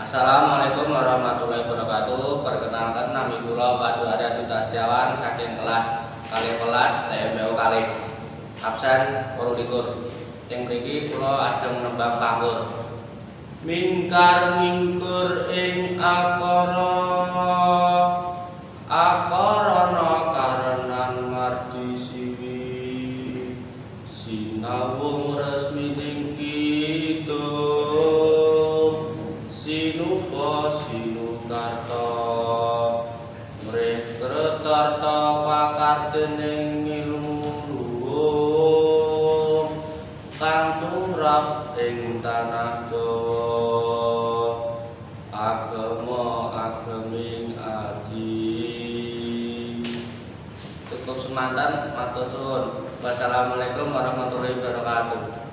Assalamualaikum warahmatullahi wabarakatuh. Perkenalkan nami kula Padu Arya Duta Setiawan saking kelas kalih welas TMBO kalih. Absen 28. Ing mriki kula ajeng nembang pangkur. Mingkar mingkur ing akara akarana karenan mardi siwi sinawung resmi ing kitab sinupa sinukarta mrih kretarta pakartening ilmu luhur kang tumrap ing tanah Jawa agama ageming aji. Cukup semantan, matur suwun. Wassalamualaikum warahmatullahi wabarakatuh.